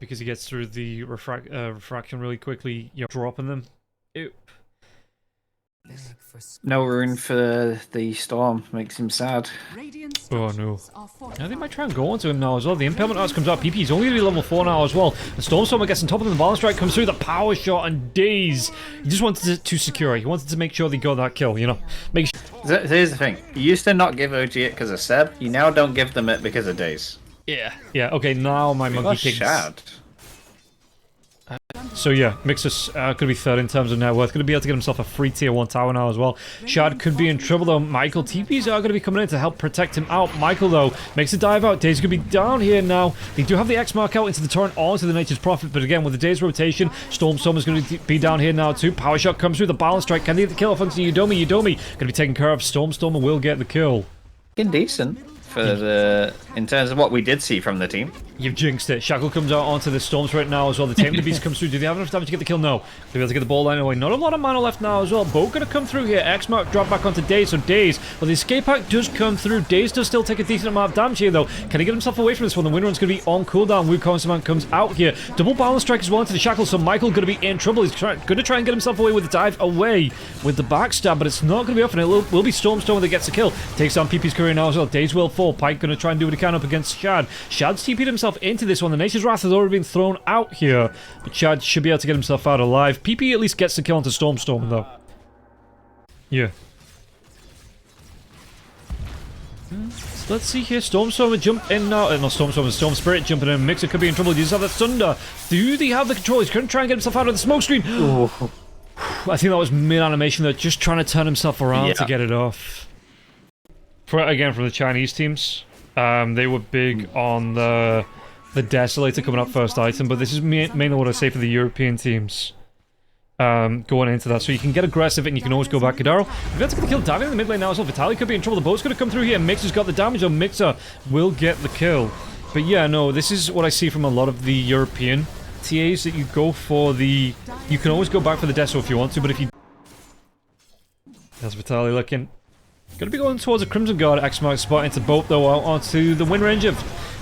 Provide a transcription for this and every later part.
because he gets through the refraction really quickly, you know, dropping them. Ew. No rune for the storm makes him sad. Oh no. I think they might try and go onto him now as well. The impalement arts comes out. PP's only going to be level 4 now as well. The Stormstormer gets on top of them. The balance strike comes through. The power shot and Daze. He just wanted to secure it. He wanted to make sure they got that kill, you know. Make sure. Here's the thing. You used to not give OG it because of Seb. You now don't give them it because of Daze. Yeah. Yeah, okay, now my Monkey King's... Shad. So yeah, Mixer's could be third in terms of net worth. Going to be able to get himself a free tier 1 tower now as well. Shad could be in trouble though. Michael, TPs are going to be coming in to help protect him out. Michael though makes a dive out. Daze going to be down here now. They do have the X mark out into the torrent or into the Nature's Prophet, but again with the Daze rotation, Stormstormer's going to be down here now too. Power shot comes through. The balance strike. Can they get the kill off onto Yudomi? Yudomi going to be taken care of. Stormstormer will get the kill. Decent for the in terms of what we did see from the team. You've jinxed it. Shackle comes out onto the Storms right now as well. The Tame the Beast comes through. Do they have enough damage to get the kill? No. They'll be able to get the ball line away. Not a lot of mana left now as well. Boat gonna come through here. X-Mark drop back onto Daze. So Daze, well, the escape pack does come through. Daze does still take a decent amount of damage here though. Can he get himself away from this one? The Windrun's gonna be on cooldown. Wukong comes out here. Double balance strike as well into the Shackle. So Michael gonna be in trouble. He's gonna try and get himself away with the dive away with the backstab, but it's not gonna be off, and it will be Stormstormer that gets the kill. Takes down PP's career now as well. Daze will fall. Pike gonna try and do what he can up against Shad. Shad's TP'd himself into this one. The Nature's Wrath has already been thrown out here, but Shad should be able to get himself out alive. PP at least gets the kill onto Stormstorm though. Yeah. So let's see here. Stormstormer jump in now. No, Stormstormer, Storm Spirit jumping in. Mixer could be in trouble. He does have that Thunder. Do they have the control? He's going to try and get himself out of the smoke screen. Oh. I think that was mid-animation though, just trying to turn himself around to get it off. Again, from the Chinese teams, they were big on the Desolator coming up first item, but this is mainly what I say for the European teams going into that. So you can get aggressive and you can always go back. Kadaro, we've got to get the kill diving in the mid lane now as well. Vitaly could be in trouble. The boat's going to come through here. Mixer's got the damage on. Mixer will get the kill. But yeah, no, this is what I see from a lot of the European TAs, that you go for the... You can always go back for the Deso if you want to, but if you... There's Vitaly looking... Gonna be going towards a Crimson Guard. X-Mark spot into boat though, out onto the Wind Ranger.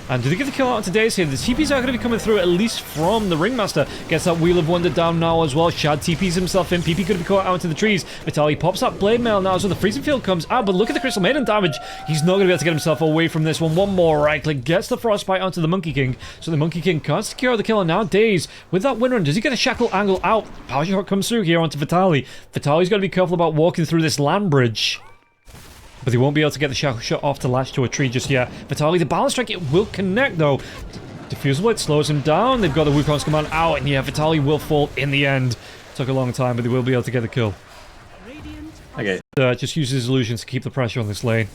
And do they get the kill out onto Daze here? The TPs are going to be coming through, at least from the Ringmaster. Gets that Wheel of Wonder down now as well. Shad TPs himself in. PP going to be caught out into the trees. Vitaly pops that Blade Mail now, so the Freezing Field comes out. But look at the Crystal Maiden damage. He's not going to be able to get himself away from this one. One more right click. Gets the Frostbite onto the Monkey King. So the Monkey King can't secure the kill. And now Daze, with that Windrun, does he get a Shackle angle out? Power shot comes through here onto Vitaly. Vitaly's got to be careful about walking through this land bridge. But they won't be able to get the Shackle shot off to latch to a tree just yet. Vitaly, the balance strike, it will connect though. Diffusal Blade slows him down. They've got the Wukong's command out, and yeah, Vitaly will fall in the end. Took a long time, but they will be able to get the kill. Okay. Just use his illusions to keep the pressure on this lane.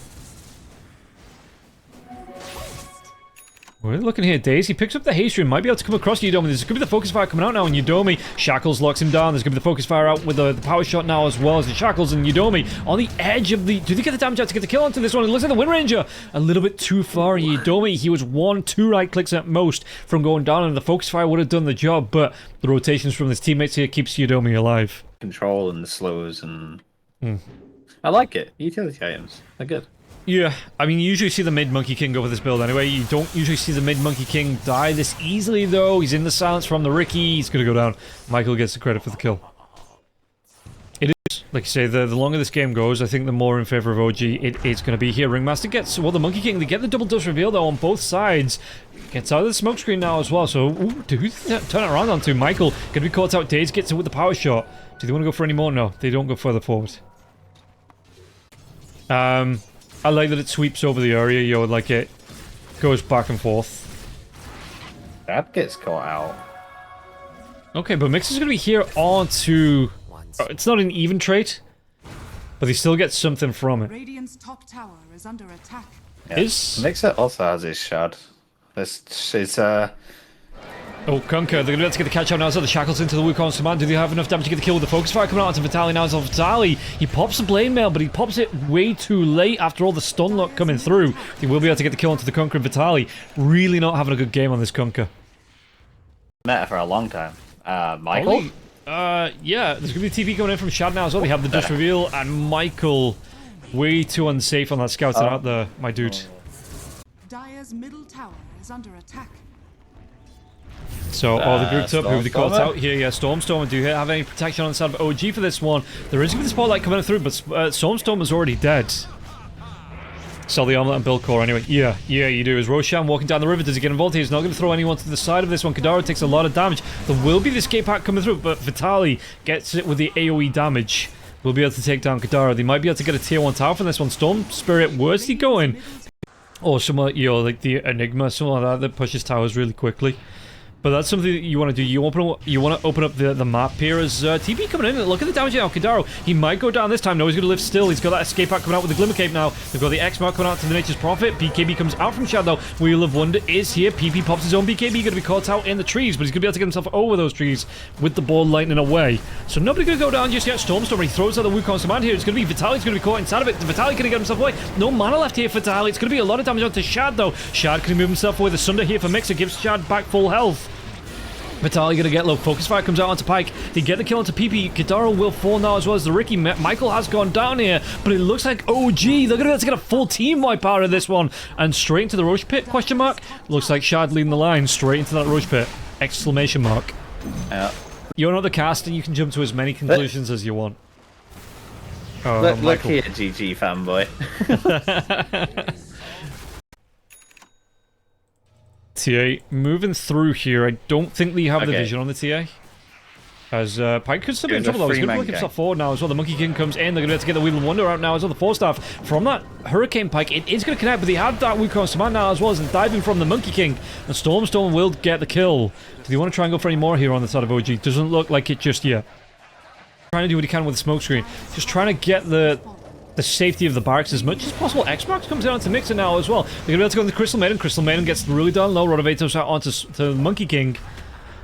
We're looking here, Daze. He picks up the haste rune, might be able to come across Yudomi. There's going to be the focus fire coming out now on Yudomi. Shackles locks him down. There's going to be the focus fire out with the power shot now, as well as the Shackles and Yudomi on the edge of the... Do they get the damage out to get the kill onto this one? It looks like the Wind Ranger a little bit too far. Yudomi, he was 1-2 right clicks at most from going down, and the focus fire would have done the job, but the rotations from his teammates here keeps Yudomi alive. Control and the slows and... I like it. Utility items. They're good. Yeah, I mean, you usually see the mid Monkey King go for this build anyway. You don't usually see the mid Monkey King die this easily, though. He's in the silence from the Ricky. He's going to go down. Michael gets the credit for the kill. It is, like you say, the longer this game goes, I think the more in favor of OG it's going to be here. Ringmaster gets, well, the Monkey King, they get the double dust reveal, though, on both sides. Gets out of the smoke screen now as well, so, ooh, who turn it around onto? Michael, going to be caught out. Daze gets it with the power shot. Do they want to go for any more? No, they don't go further forward. I like that it sweeps over the area, yo, like it goes back and forth. That gets caught out. Okay, but Mixer's gonna be here onto... it's not an even trait, but he still gets something from it. Radiant's top tower is under attack. Yeah. Mixer also has his shard. It's Oh, Kunkka, they're going to be able to get the catch out now as well. The Shackles into the Wukong's command. Do they have enough damage to get the kill with the focus fire coming out onto Vitaly now? As well, Vitaly, he pops the Blade Mail, but he pops it way too late after all the stun lock coming through. He will be able to get the kill onto the Kunkka, and Vitaly really not having a good game on this Kunkka. Meta for a long time. Michael? Yeah, there's going to be TV coming in from Shad now as well. They have the Dust Reveal, and Michael way too unsafe on that scouting out there, my dude. Dire's middle tower is under attack. So, the grouped up, who they caught Stormstormer? out here. Yeah, Stormstormer. Do you have any protection on the side of OG for this one? There is going to be the spotlight coming through, but Stormstormer's already dead. Sell the armlet and build core anyway. Yeah, you do. Is Roshan walking down the river? Does he get involved? He's not going to throw anyone to the side of this one. Kadaro takes a lot of damage. There will be the escape pack coming through, but Vitaly gets it with the AoE damage. We'll be able to take down Kadaro. They might be able to get a tier 1 tower from this one. Storm Spirit, where's he going? Or somewhere, you know, like the Enigma, something like that pushes towers really quickly. But that's something that you want to do. You want to open up the map here as TP coming in. Look at the damage now. Kadaro, he might go down this time. No, he's going to live still. He's got that escape pack coming out with the Glimmer Cape now. They've got the X mark coming out to the Nature's Prophet. BKB comes out from Shadow. Wheel of Wonder is here. PP pops his own BKB. Going to be caught out in the trees, but he's going to be able to get himself over those trees with the ball lightning away. So nobody going to go down just yet. Stormstormer, he throws out the Wukong's command here. It's going to be Vitaly's going to be caught inside of it. Vitaly going to get himself away. No mana left here for Vitaly. It's going to be a lot of damage onto Shad though. Shad can move himself away. The Sunder here for Mixer gives Shad back full health. Vitaly gonna get low. Focus Fire comes out onto Pyke. They get the kill onto PP. Kadaro will fall now as well as the Ricky. Michael has gone down here, but it looks like OG. They're gonna be able to get a full team wipe out of this one. And straight into the Roche Pit, question mark? Looks like Shad leading the line. Straight into that Roche Pit. Exclamation mark. Yeah. You're not the cast and you can jump to as many conclusions as you want. Oh, Look here, GG fanboy. TA moving through here. I don't think they have the vision on the TA. As Pyke could still be in trouble though. He's going to look himself forward now as well. The Monkey King comes in. They're going to have to get the Wheel of Wonder out now as well. The Force Staff from that Hurricane Pyke. It is going to connect, but they have that Wukong's command now as well as diving from the Monkey King. And Stormstorm will get the kill. Do they want to try and go for any more here on the side of OG? Doesn't look like it just yet. Trying to do what he can with the smoke screen. Just trying to get the safety of the barracks as much as possible. X-Marks comes down to Mixer now as well. They're going to be able to go on the Crystal Maiden. Crystal Maiden gets really down low. Rodovatos out onto the Monkey King.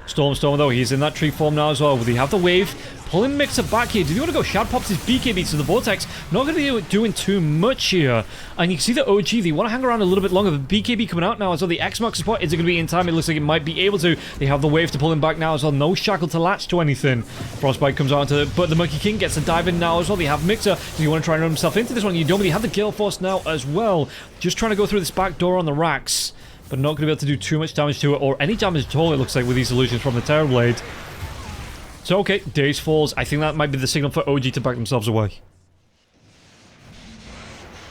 Stormstormer though, he's in that tree form now as well. Will he have the wave? Pulling Mixer back here. Do you want to go? Shad pops his BKB to the Vortex. Not going to be doing too much here. And you can see the OG, they want to hang around a little bit longer. The BKB coming out now as well. The X-Mark support, is it going to be in time? It looks like it might be able to. They have the wave to pull him back now as well. No shackle to latch to anything. Frostbite comes out to, but the Monkey King gets a dive in now as well. They have Mixer. Do you want to try and run himself into this one? You don't really have the Gale Force now as well. Just trying to go through this back door on the racks. But not going to be able to do too much damage to it, or any damage at all, it looks like, with these illusions from the Terrorblade. So, okay, Daze falls. I think that might be the signal for OG to back themselves away.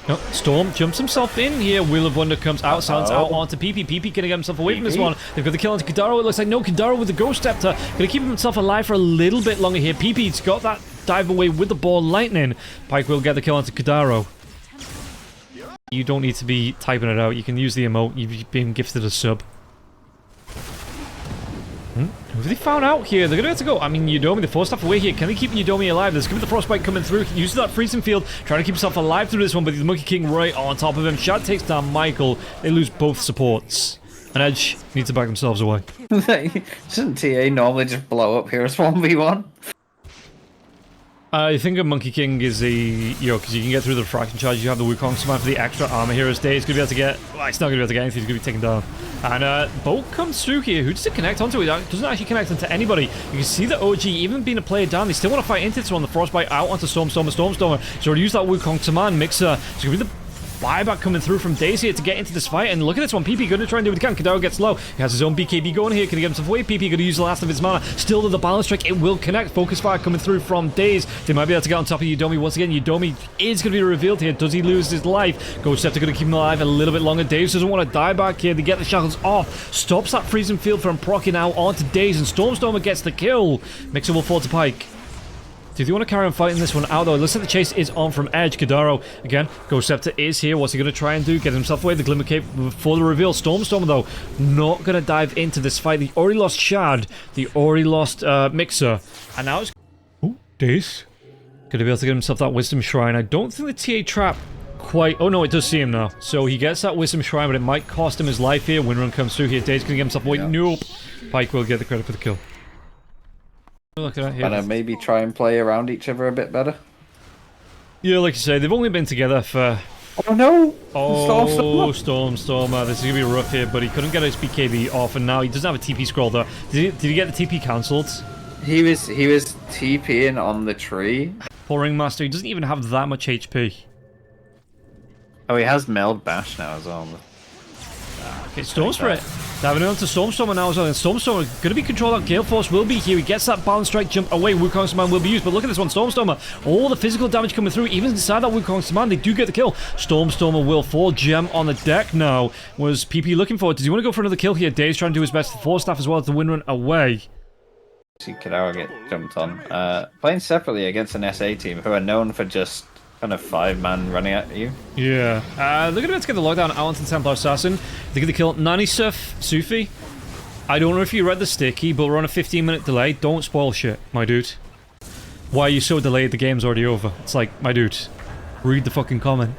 No, Storm jumps himself in here. Wheel of Wonder comes out, sounds out onto PP. PP can get himself away from this one. They've got the kill onto Kadaro. It looks like no, Kadaro with the Ghost Scepter. Going to keep himself alive for a little bit longer here. PP's got that dive away with the ball lightning. Pyke will get the kill onto Kadaro. You don't need to be typing it out. You can use the emote. You've been gifted a sub. Who have they found out here? They're going to have to go. I mean, Yudomi, the Force Staff away here. Can they keep Yudomi alive? There's going to be the Frostbite coming through. He uses that freezing field, trying to keep himself alive through this one, but the Monkey King right on top of him. Shad takes down Michael. They lose both supports. And Edge needs to back themselves away. Shouldn't TA normally just blow up here as 1v1? I think a Monkey King is a, you know, because you can get through the refraction charge. You have the Wukong command for the extra armor here as Day. It's going to be able to get, well, it's not going to be able to get anything. It's going to be taken down. And Bolt comes through here. Who does it connect onto? It doesn't actually connect onto anybody. You can see the OG, even being a player down, they still want to fight into this one. The Frostbite out onto Stormstormer. Stormstormer. So use that Wukong command Mixer. It's going to be the buyback coming through from Daisy here to get into this fight, and look at this one. PP going to try and do what he can. Kadaro gets low. He has his own BKB going here. Can he get himself away? PP going to use the last of his mana. Still to the balance strike. It will connect. Focus fire coming through from Daze. They might be able to get on top of Yudomi once again. Yudomi is going to be revealed here. Does he lose his life? Ghost Scepter going to keep him alive a little bit longer. Daze doesn't want to die back here. They get the shackles off. Stops that freezing field from proccing out onto Daze, and Stormstormer gets the kill. Mixer will fall to Pyke. Do you want to carry on fighting this one out though? It looks like the chase is on from Edge. Kadaro, again, Ghost Scepter is here. What's he going to try and do? Get himself away. The Glimmer Cape for the reveal. Stormstormer though, not going to dive into this fight. They already lost Shad. They already lost Mixer. And now it's... Oh, Daze. Going to be able to get himself that Wisdom Shrine. I don't think the TA trap quite... Oh no, it does see him now. So he gets that Wisdom Shrine, but it might cost him his life here. Windrun comes through here. Daze going to get himself away. Nope. Pyke will get the credit for the kill. Look at that here. And maybe try and play around each other a bit better. Yeah, like you say, they've only been together for... Oh no! Oh, Stormstormer. This is going to be rough here, but he couldn't get his BKB off, and now he doesn't have a TP scroll though. Did he get the TP cancelled? He was TPing on the tree. Poor Ringmaster, he doesn't even have that much HP. Oh, he has Meld Bash now as well. Okay, Storm Spirit. Diving onto Stormstormer now as well, and Stormstormer going to be controlled out. Gale Force will be here. He gets that balance strike jump away. Wukong's Command will be used, but look at this one. Stormstormer, all the physical damage coming through, even inside that Wukong's Command, they do get the kill. Stormstormer will fall. Gem on the deck now. Was PP looking for it? Does he want to go for another kill here? Dave's trying to do his best to force staff as well as the win run away. See Kadara get jumped on. Playing separately against an SA team who are known for just kind of 5-man running at you. Yeah. They're going to be able to get the lockdown out onto the Templar Assassin. They get the kill. Nanisuf, Sufi. I don't know if you read the sticky, but we're on a 15-minute delay. Don't spoil shit, my dude. Why are you so delayed? The game's already over. It's like, my dude, read the fucking comment.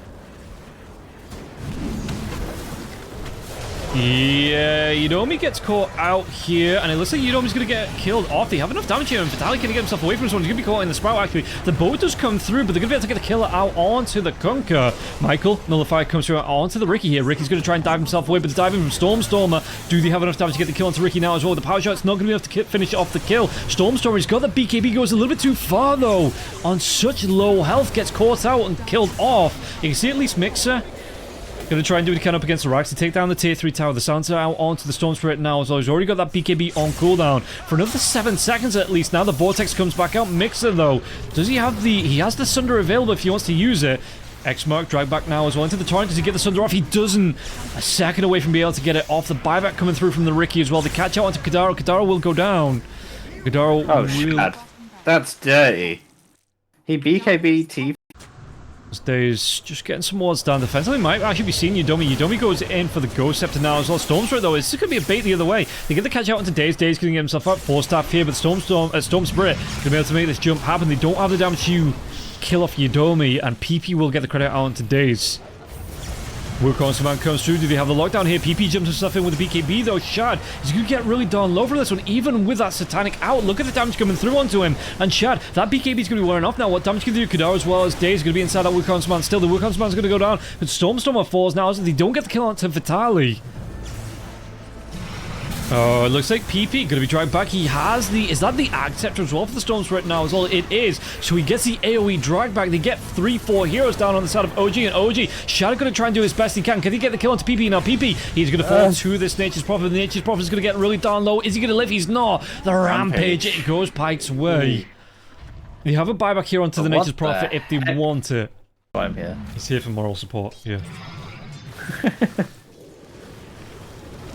Yeah, Yudomi gets caught out here, and it looks like Yudomi's going to get killed off. They have enough damage here, and Vitalik can get himself away from this one. He's going to be caught in the Sprout, actually. The boat does come through, but they're going to be able to get the killer out onto the Kunkka. Michael, Nullify comes through onto the Ricky here. Ricky's going to try and dive himself away, but the diving from Stormstormer. Do they have enough damage to get the kill onto Ricky now as well? The power shot's not going to be able to finish off the kill. Stormstormer's got the BKB, goes a little bit too far, though. On such low health, gets caught out and killed off. You can see at least Mixer gonna try and do what he can up against the racks to take down the tier 3 tower. The Santa out onto the Storm Spirit now as well. He's already got that BKB on cooldown for another 7 seconds at least. Now the Vortex comes back out. Mixer though, does he have the... He has the Sunder available if he wants to use it. X-Mark drag back now as well into the torrent. Does he get the Sunder off? He doesn't. A second away from being able to get it off. The buyback coming through from the Ricky as well. The catch out onto Kadaro. Kadaro will go down. Kadaro Oh, will... shit. That's dirty. He BKB T. Days just getting some wards down defensively. Might actually be seeing Yudomi. Yudomi goes in for the Ghost Scepter now as well. Stormspirit though, it's going to be a bait the other way. They get the catch out into Days. Days going to get himself up. 4-staff here, but Storm Spirit going to be able to make this jump happen. They don't have the damage to kill off Yudomi, and PP will get the credit out into Days. Wukong's Command comes through. Do they have the lockdown here? PP jumps himself in with the BKB though. Shad is going to get really darn low for this one, even with that Satanic out. Look at the damage coming through onto him. And Shad, that BKB is going to be wearing off now. What damage can they do? Kadar as well as Days going to be inside that Wukong's Command. Still, the Wukong's Command is going to go down. But Stormstormer falls now as they don't get the kill onto Vitali. Oh, it looks like PP going to be dragged back. He has the... Is that the Acceptor as well for the Storm Spirit now as well? It is. So he gets the AoE drag back. They get 3-4 heroes down on the side of OG, and OG, Shadow going to try and do his best he can. Can he get the kill onto PP? Now PP, he's going to fall to this Nature's Prophet. The Nature's Prophet is going to get really down low. Is he going to live? He's not. The Rampage. It goes Pike's way. They have a buyback here onto the Nature's Prophet if they want it. I'm here. He's here for moral support, yeah.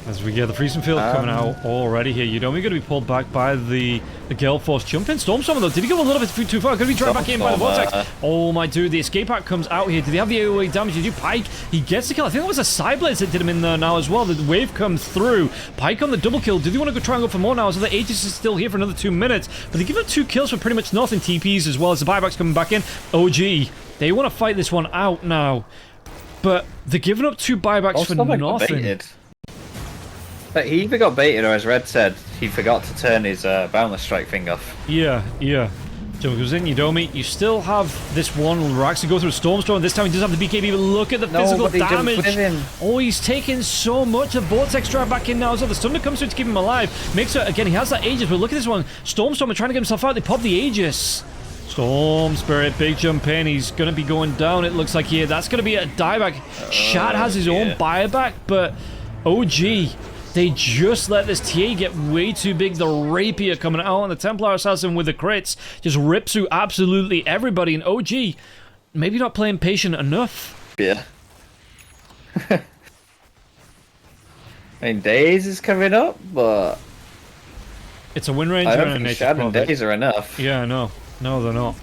As we get the Freezing Field coming out already here. Yudomi going to be pulled back by the Gale Force. Jump in. Stormstormer though. Did he go a little bit too far? Going to be dragged back in by the Vortex. Oh my dude. The escape pack comes out here. Did they have the AoE damage? Did you Pike? He gets the kill. I think that was a Cyblades that did him in there now as well. The wave comes through. Pike on the double kill. Do they want to go try and go for more now? So the Aegis is still here for another 2 minutes. But they give up 2 kills for pretty much nothing. TPs as well as the buybacks coming back in. OG. They want to fight this one out now. But they're giving up 2 buybacks for nothing. But he either got baited, or as Red said, he forgot to turn his Boundless Strike thing off. Yeah. Jump goes in, Yudomi. You still have this one Rax to go through Stormstorm. This time he does have the BKB, but look at the physical damage. Oh, he's taking so much. The Vortex drive back in now as well. The Thunder comes through to keep him alive. Mixer, again, he has that Aegis, but look at this one. Stormstorm trying to get himself out. They pop the Aegis. Storm Spirit, big jump in. He's going to be going down, it looks like here. That's going to be a dieback. Shat has his own buyback, but OG... They just let this TA get way too big. The Rapier coming out on the Templar Assassin with the crits. Just rips through absolutely everybody. And OG, maybe not playing patient enough. Yeah. I mean, Days is coming up, but... It's a win range I and don't a think nature Shad and profit. Days are enough. Yeah, no. No, they're not.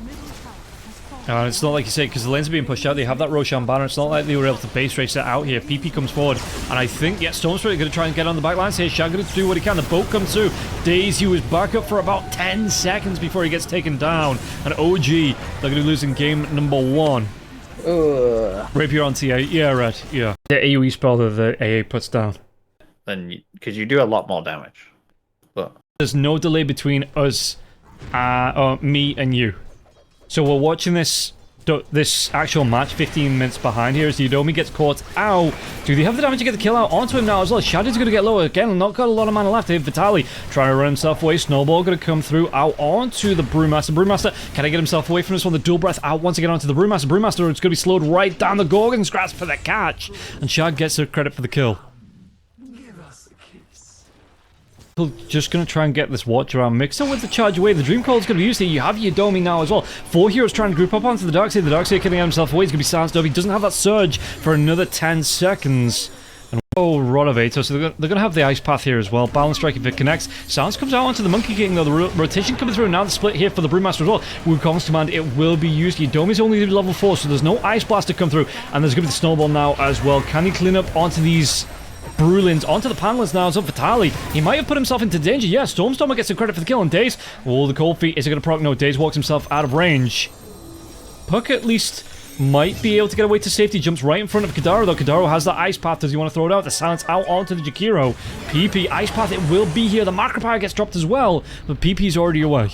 It's not like you say, because the lanes are being pushed out. They have that Roshan banner. It's not like they were able to base race it out here. PP comes forward, and I think, yeah, Stormspirit going to try and get on the back lines here. Shad going to do what he can. The boat comes through. Days, he was back up for about 10 seconds before he gets taken down. And OG, they're going to lose in game number 1. Rapier on TA. Yeah, Red. Yeah. The AoE spell that the AA puts down. Then, because you do a lot more damage. But there's no delay between us, me and you. So we're watching this actual match 15 minutes behind here as Yudomi gets caught out. Do they have the damage to get the kill out onto him now as well? Shadow's going to get lower again. Not got a lot of mana left here. Vitali trying to run himself away. Snowball going to come through out onto the Brewmaster. Brewmaster, can I get himself away from this one? The dual breath out once again onto the Brewmaster. Brewmaster is going to be slowed right down. The Gorgon's grasp for the catch. And Shad gets the credit for the kill. Just going to try and get this watch around Mixer with the charge away. The Dream Call is going to be used here. You have your Yodomi now as well. 4 heroes trying to group up onto the Darkseer. The Darkseer killing himself away. He's going to be silenced up. He doesn't have that surge for another 10 seconds. And oh, Rodovator. So they're going to have the Ice Path here as well. Balance Strike if it connects. Silence comes out onto the Monkey King though. The rotation coming through. Now the split here for the Brewmaster as well. Wukong's command, it will be used. Yodomi's only level 4, so there's no Ice Blast to come through. And there's going to be the Snowball now as well. Can he clean up onto these Brulins, onto the panelists now? It's up Vitali. He might have put himself into danger. Yeah, Stormstormer gets the credit for the kill on Daze. Oh, the Cold Feet. Is it going to proc? No, Daze walks himself out of range. Puck at least might be able to get away to safety. Jumps right in front of Kadaro, though. Kadaro has the Ice Path. Does he want to throw it out? The silence out onto the Jakiro. PP, Ice Path, it will be here. The Macropire gets dropped as well, but PP's already away.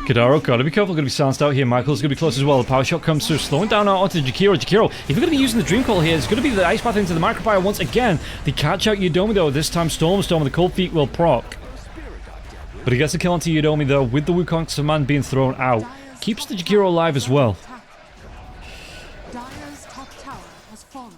Kadaro, gotta be careful, gonna be silenced out here. Michael's gonna be close as well. The power shot comes through, slowing down out onto the Jakiro. Jakiro, if you're gonna be using the Dream Call here, it's gonna be the Ice Path into the Macropire once again. They catch out Yodomi though. This time Stormstorm, the Cold Feet will proc. But he gets a kill onto Yodomi though, with the Wukong's command being thrown out. Keeps the Jakiro alive as well. Dire's top tower has fallen.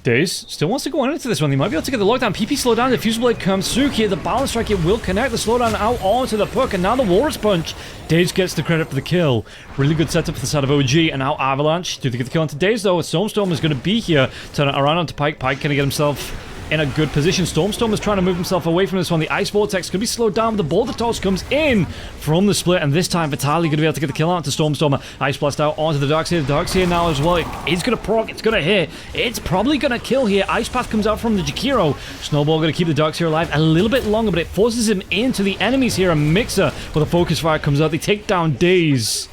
Daze still wants to go on into this one. He might be able to get the lockdown. PP slow down. The Fuse Blade comes through here. The Balance Strike, it will connect the slowdown out onto the Puck. And now the Walrus Punch. Daze gets the credit for the kill. Really good setup for the side of OG. And now Avalanche. Do they get the kill onto Daze though? Stormstorm is going to be here. Turn it around onto Pike. Pike can get himself in a good position. Stormstorm is trying to move himself away from this one. The Ice Vortex could be slowed down. The Boulder Toss comes in from the split, and this time Vitali going to be able to get the kill out to Stormstormer. Ice Blast out onto the Darkseer. The Darkseer now as well. It's going to proc. It's going to hit. It's probably going to kill here. Ice Path comes out from the Jakiro. Snowball going to keep the Darkseer alive a little bit longer, but it forces him into the enemies here. A Mixer with a Focus Fire comes out. They take down Daze.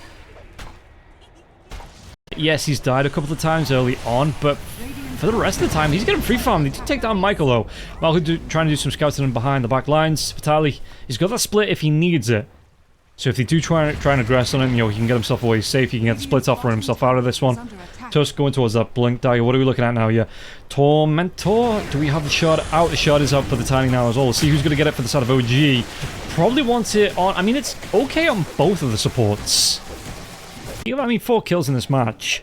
Yes, he's died a couple of times early on, but for the rest of the time, he's getting free farm. They did take down Michael, though. Michael trying to do some scouting behind the back lines. Vitali, he's got that split if he needs it. So if they do try and aggress on him, you know, he can get himself away safe. He can get the splits off for himself out of this one. Tusk going towards that Blink Dagger. What are we looking at now here? Tormentor. Do we have the shard out? The shard is out for the Tiny now as well. We'll see who's going to get it for the side of OG. Probably wants it on... I mean, it's okay on both of the supports. I mean, 4 kills in this match.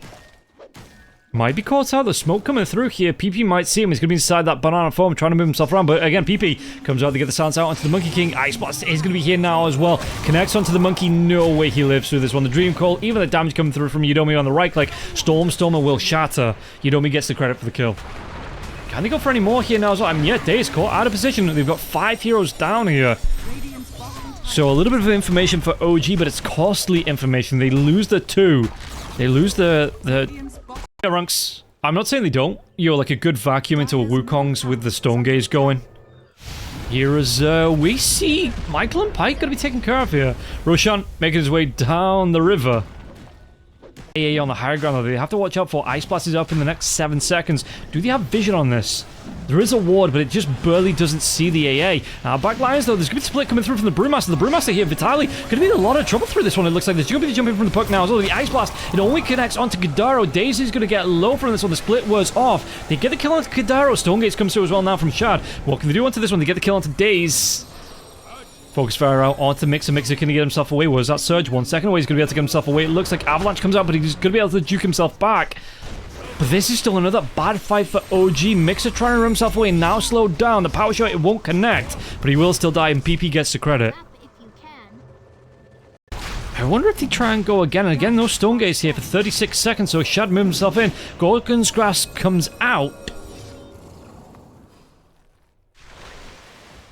Might be caught out. The smoke coming through here. PP might see him. He's going to be inside that banana form trying to move himself around. But again, PP comes out to get the silence out onto the Monkey King. Ice Blast is going to be here now as well. Connects onto the Monkey. No way he lives through this one. The Dream Call. Even the damage coming through from Yodomi on the right click. Stormstormer will shatter. Yodomi gets the credit for the kill. Can they go for any more here now as well? I mean, yeah, Daze caught out of position. They've got 5 heroes down here. So a little bit of information for OG, but it's costly information. They lose the 2. They lose the ranks. I'm not saying they don't. You're like a good vacuum into a Wukong's with the Stone Gaze going. Here is, we see Michael and Pike gonna be taken care of here. Roshan making his way down the river. AA on the higher ground, though. They have to watch out for Ice Blast is up in the next 7 seconds. Do they have vision on this? There is a ward, but it just barely doesn't see the AA. Now, back lines, though, there's going to be a split coming through from the Brewmaster. The Brewmaster here, Vitali, going to be in a lot of trouble through this one, it looks like. There's going to be the jumping from the Puck now as well. The Ice Blast, it only connects onto Kadaro. Daisy's going to get low from this one. The split was off. They get the kill onto Kadaro. Stonegates comes through as well now from Shad. What can they do onto this one? They get the kill onto Daze. Focus Fire out onto Mixer. Mixer can he get himself away? Was that surge? 1 second away. He's going to be able to get himself away. It looks like Avalanche comes out, but he's going to be able to juke himself back. But this is still another bad fight for OG. Mixer trying to run himself away. Now slowed down. The power shot, it won't connect. But he will still die, and PP gets the credit. I wonder if they try and go again and again. No Stone Gaze here for 36 seconds, so Shad moves himself in. Gorgon's Grasp comes out.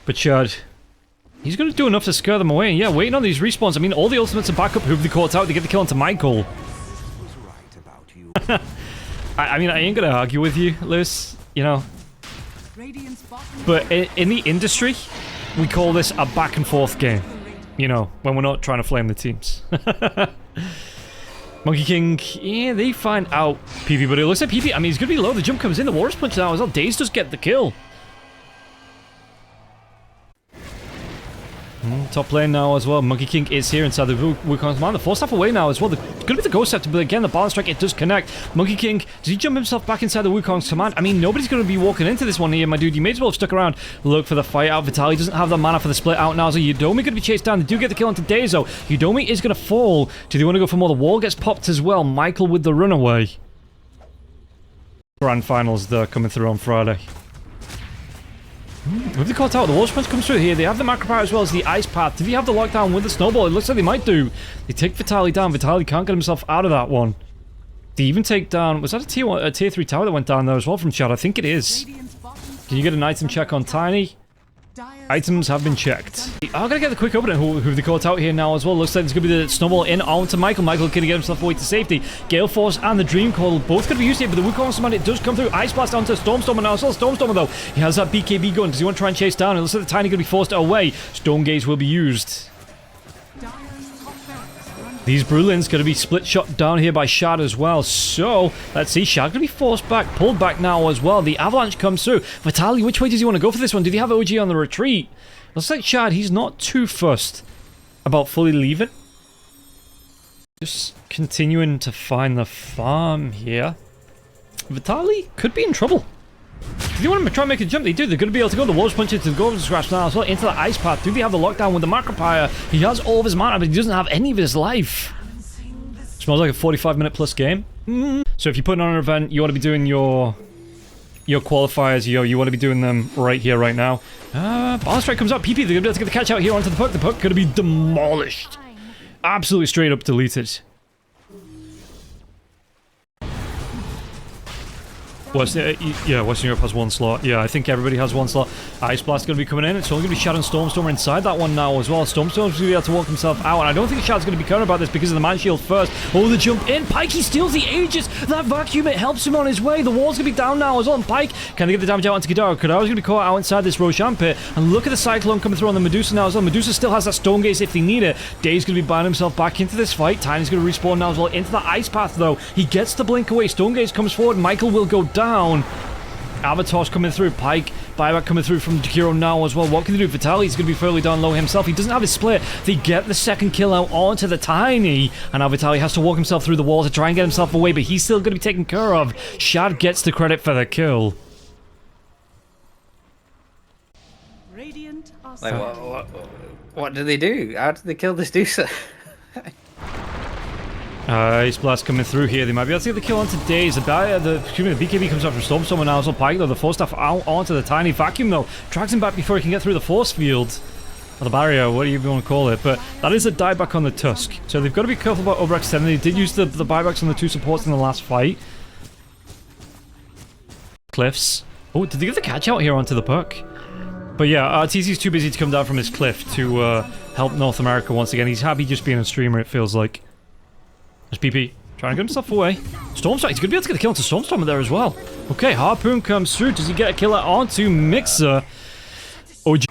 But Shad, he's going to do enough to scare them away. Yeah, waiting on these respawns. I mean, all the ultimates are back up. Who have they caught out? They get the kill onto Michael. I mean, I ain't going to argue with you, Lewis, you know. But in the industry, we call this a back and forth game. You know, when we're not trying to flame the teams. Monkey King, yeah, they find out PP, but it looks like PP, I mean, he's going to be low. The jump comes in, the Warriors punch now as well. Daze does get the kill. top lane now as well. Monkey King is here inside the Wukong command. The force staff away now as well. Gonna be the Ghost Scepter, but again, the balance strike, it does connect. Monkey King, does he jump himself back inside the Wukong's command? I mean, nobody's gonna be walking into this one here, my dude. You may as well have stuck around. Look for the fight out. Vitaly doesn't have the mana for the split out now, so Yudomi gonna be chased down. They do get the kill onto Deizo. Yudomi is gonna fall. Do they want to go for more? The wall gets popped as well. Michael with the runaway. Grand finals, they're coming through on Friday. With the caught out, the Wall Punch comes through here. They have the Macro Power as well as the Ice Path. Do they have the lockdown with the Snowball? It looks like they might do. They take Vitaly down. Vitaly can't get himself out of that one. They even take down... Was that a tier 3 tower that went down there as well from Chad? I think it is. Can you get an item check on Tiny? Items have been checked. I'm gonna get the quick opening who they caught out here now as well. Looks like there's gonna be the Snowball in onto Michael. Michael can get himself away to safety. Gale Force and the Dream Coil both gonna be used here, but the Wukong command, it does come through. Ice Blast onto Stormstormer now as well. Stormstormer though, he has that BKB gun. Does he want to try and chase down? It looks like the Tiny gonna be forced away. Stone Gaze will be used. These Brulins going to be split shot down here by Shad as well. So, let's see. Shad going to be forced back, pulled back now as well. The Avalanche comes through. Vitaly, which way does he want to go for this one? Do they have OG on the retreat? Looks like Shad, he's not too fussed about fully leaving. Just continuing to find the farm here. Vitaly could be in trouble. Do they want to try and make a jump? They do. They're going to be able to go the Wolves Punch into the Golden Scratch now as well, into the Ice Path. Do they have the lockdown with the Macropire? He has all of his mana, but he doesn't have any of his life. Smells like a 45-minute plus game. So if you're putting on an event, you want to be doing your qualifiers, you want to be doing them right here, right now. Balance Strike comes up. PP, they're going to be able to get the catch out here onto the puck. The puck going to be demolished. Absolutely straight up deleted. Western Europe has one slot. Yeah, I think everybody has one slot. Ice Blast going to be coming in. It's only going to be Shad and Stormstormer inside that one now as well. Stormstormer's going to be able to walk himself out, and I don't think Shad's going to be concerned about this because of the Man Shield first. Oh, the jump in. Pike, he steals the Aegis. That vacuum, it helps him on his way. The wall's going to be down now as well, and Pike, can they get the damage out onto Kadara? Kadara's going to be caught out inside this Roshan pit, and look at the Cyclone coming through on the Medusa now as well. Medusa still has that Stone Gaze if they need it. Dave's going to be buying himself back into this fight. Tiny's going to respawn now as well into the Ice Path, though. He gets the blink away. Stone Gaze comes forward. Michael will go down. Avatar's coming through. Pike, buyback coming through from Jakiro now as well. What can they do? Vitaly's going to be fairly down low himself. He doesn't have his split. They get the second kill out onto the Tiny. And now Vitaly has to walk himself through the wall to try and get himself away, but he's still going to be taken care of. Shad gets the credit for the kill. Radiant are Like, what do they do? How did they kill this Medusa? Ice Blast coming through here. They might be able to get the kill onto Daze. The BKB comes out from Stormstormer now as well. Pike though, the force staff out onto the Tiny. Vacuum though, drags him back before he can get through the force field. Or the barrier, what do you want to call it. But that is a dieback on the Tusk. So they've got to be careful about overextending. They did use the buybacks on the two supports in the last fight. Cliffs. Oh, did they get the catch out here onto the puck? But yeah, TC's too busy to come down from his cliff to help North America once again. He's happy just being a streamer, it feels like. There's PP. Trying to get himself away. Stormstormer. He's going to be able to get the kill onto Stormstormer there as well. Okay, Harpoon comes through. Does he get a killer onto Mixer? OG.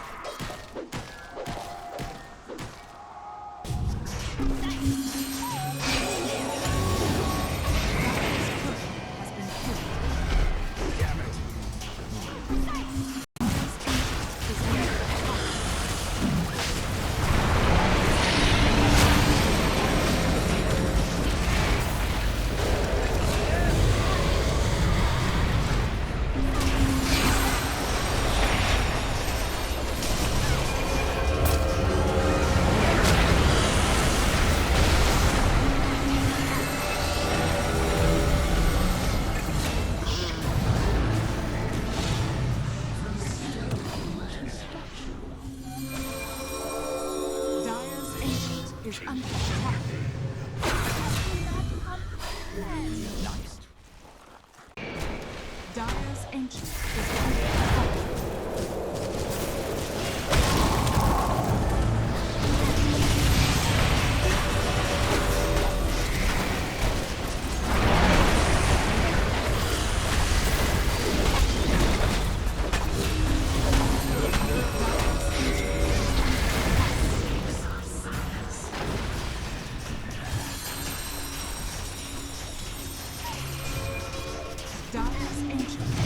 is under attack. Dire's ancient is under attack. Dire's ancient